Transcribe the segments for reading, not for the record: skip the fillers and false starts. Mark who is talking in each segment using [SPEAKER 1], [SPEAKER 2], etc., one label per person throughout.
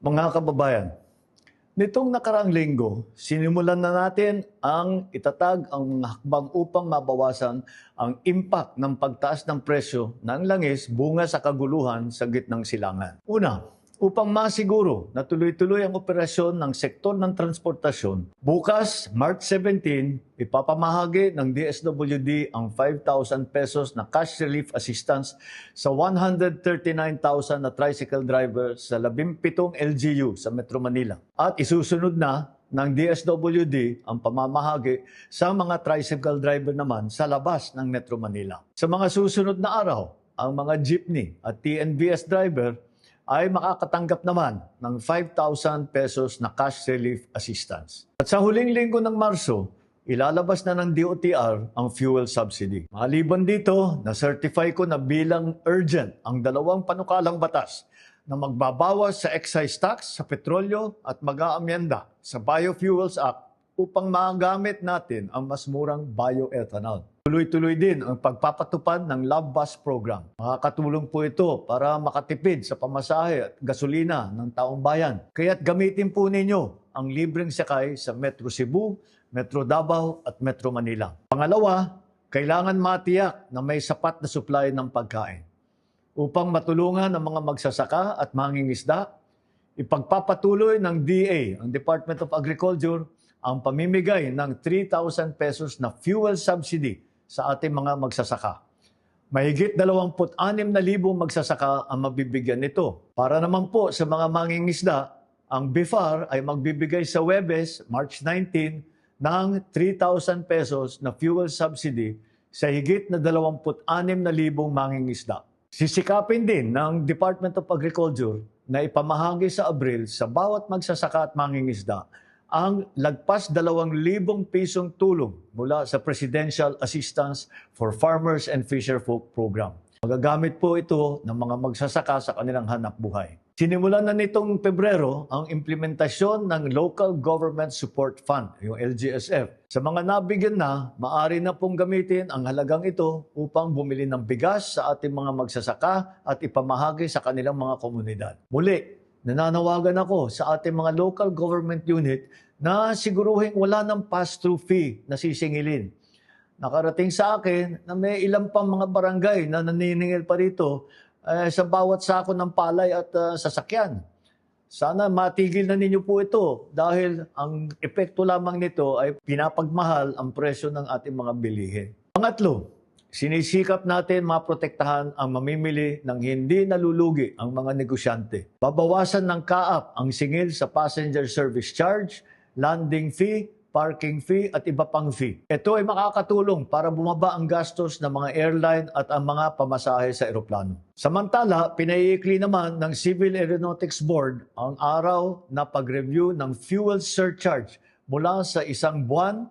[SPEAKER 1] Mga kababayan, nitong nakaraang linggo, sinimulan na natin ang itatag ang mga hakbang upang mabawasan ang impact ng pagtaas ng presyo ng langis bunga sa kaguluhan sa gitnang silangan. Una, upang masiguro na tuloy-tuloy ang operasyon ng sektor ng transportasyon, bukas, March 17, ipapamahagi ng DSWD ang 5,000 pesos na cash relief assistance sa 139,000 na tricycle drivers sa 17 LGU sa Metro Manila. At isusunod na ng DSWD ang pamamahagi sa mga tricycle driver naman sa labas ng Metro Manila. Sa mga susunod na araw, ang mga jeepney at TNVS driver ay makakatanggap naman ng 5,000 pesos na cash relief assistance. At sa huling linggo ng Marso, ilalabas na ng DOTR ang fuel subsidy. Maliban dito, na-certify ko na bilang urgent ang dalawang panukalang batas na magbabawas sa excise tax sa petrolyo at mag-aamyenda sa Biofuels Act upang magamit natin ang mas murang bioethanol. Tuloy-tuloy din ang pagpapatupad ng Love Bus Program. Makakatulong po ito para makatipid sa pamasahe at gasolina ng taong bayan. Kaya't gamitin po ninyo ang libreng sakay sa Metro Cebu, Metro Davao at Metro Manila. Pangalawa, kailangan matiyak na may sapat na supply ng pagkain. Upang matulungan ang mga magsasaka at mangingisda, ipagpapatuloy ng DA, ang Department of Agriculture, ang pamimigay ng 3,000 pesos na fuel subsidy sa ating mga magsasaka. Mahigit 26,000 magsasaka ang mabibigyan nito. Para naman po sa mga mangingisda, ang BIFAR ay magbibigay sa Huwebes, March 19, ng 3,000 pesos na fuel subsidy sa higit na 26,000 mangingisda. Sisikapin din ng Department of Agriculture na ipamahagi sa Abril sa bawat magsasaka at mangingisda ang lagpas 2,000 pisong tulong mula sa Presidential Assistance for Farmers and Fisherfolk Program. Magagamit po ito ng mga magsasaka sa kanilang hanapbuhay. Sinimulan na nitong Pebrero ang implementasyon ng Local Government Support Fund, yung LGSF. Sa mga nabigyan na, maaari na pong gamitin ang halagang ito upang bumili ng bigas sa ating mga magsasaka at ipamahagi sa kanilang mga komunidad. Muli, nananawagan ako sa ating mga local government unit na siguruhin wala ng pass-through fee na sisingilin. Nakarating sa akin na may ilang pang mga barangay na naniningil pa rito sa bawat sako ng palay at sasakyan. Sana matigil na ninyo po ito dahil ang epekto lamang nito ay pinapagmahal ang presyo ng ating mga bilihin. Pangatlo, sinisikap natin maprotektahan ang mamimili ng hindi nalulugi ang mga negosyante. Babawasan ng kaap ang singil sa passenger service charge, landing fee, parking fee at iba pang fee. Ito ay makakatulong para bumaba ang gastos ng mga airline at ang mga pamasahe sa eroplano. Samantala, pinaiikli naman ng Civil Aeronautics Board ang araw na pag-review ng fuel surcharge mula sa 1 buwan,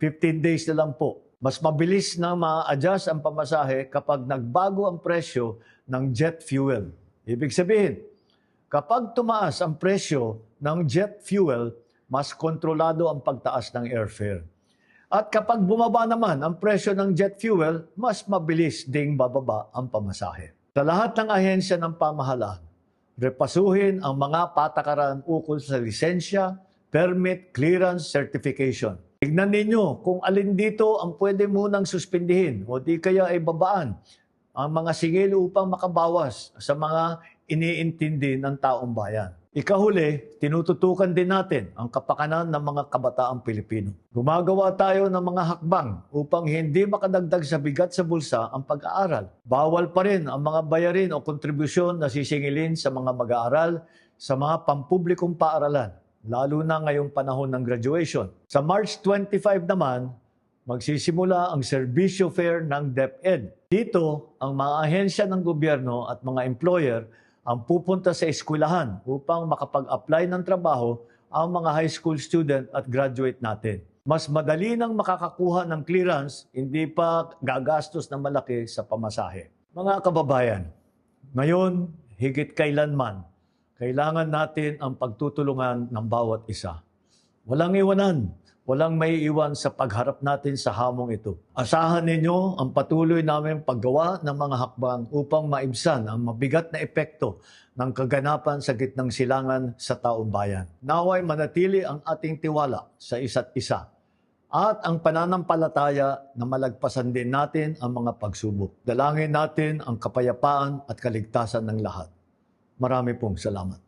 [SPEAKER 1] 15 days na lang po. Mas mabilis na ma-adjust ang pamasahe kapag nagbago ang presyo ng jet fuel. Ibig sabihin, kapag tumaas ang presyo ng jet fuel, mas kontrolado ang pagtaas ng airfare. At kapag bumaba naman ang presyo ng jet fuel, mas mabilis ding bababa ang pamasahe. Sa lahat ng ahensya ng pamahalaan, repasuhin ang mga patakaran ukol sa lisensya, permit, clearance, certification. Tignan ninyo kung alin dito ang pwede munang suspindihin o di kaya ay babaan ang mga singil upang makabawas sa mga iniintindi ng taong bayan. Ikahuli, tinututukan din natin ang kapakanan ng mga kabataang Pilipino. Gumagawa tayo ng mga hakbang upang hindi makadagdag sa bigat sa bulsa ang pag-aaral. Bawal pa rin ang mga bayarin o kontribusyon na sisingilin sa mga mag-aaral sa mga pampublikong paaralan, lalo na ngayong panahon ng graduation. Sa March 25 naman, magsisimula ang serbisyo fair ng DepEd. Dito, ang mga ahensya ng gobyerno at mga employer ang pupunta sa eskwelahan upang makapag-apply ng trabaho ang mga high school student at graduate natin. Mas madali nang makakakuha ng clearance, hindi pa gagastos na malaki sa pamasahe. Mga kababayan, ngayon, higit kailanman, kailangan natin ang pagtutulungan ng bawat isa. Walang iwanan, Walang maiiwan sa pagharap natin sa hamong ito. Asahan ninyo ang patuloy namin paggawa ng mga hakbang upang maibsan ang mabigat na epekto ng kaganapan sa gitnang silangan sa taong bayan. Naway manatili ang ating tiwala sa isa't isa at ang pananampalataya na malagpasan din natin ang mga pagsubok. Dalangin natin ang kapayapaan at kaligtasan ng lahat. Marami pong salamat.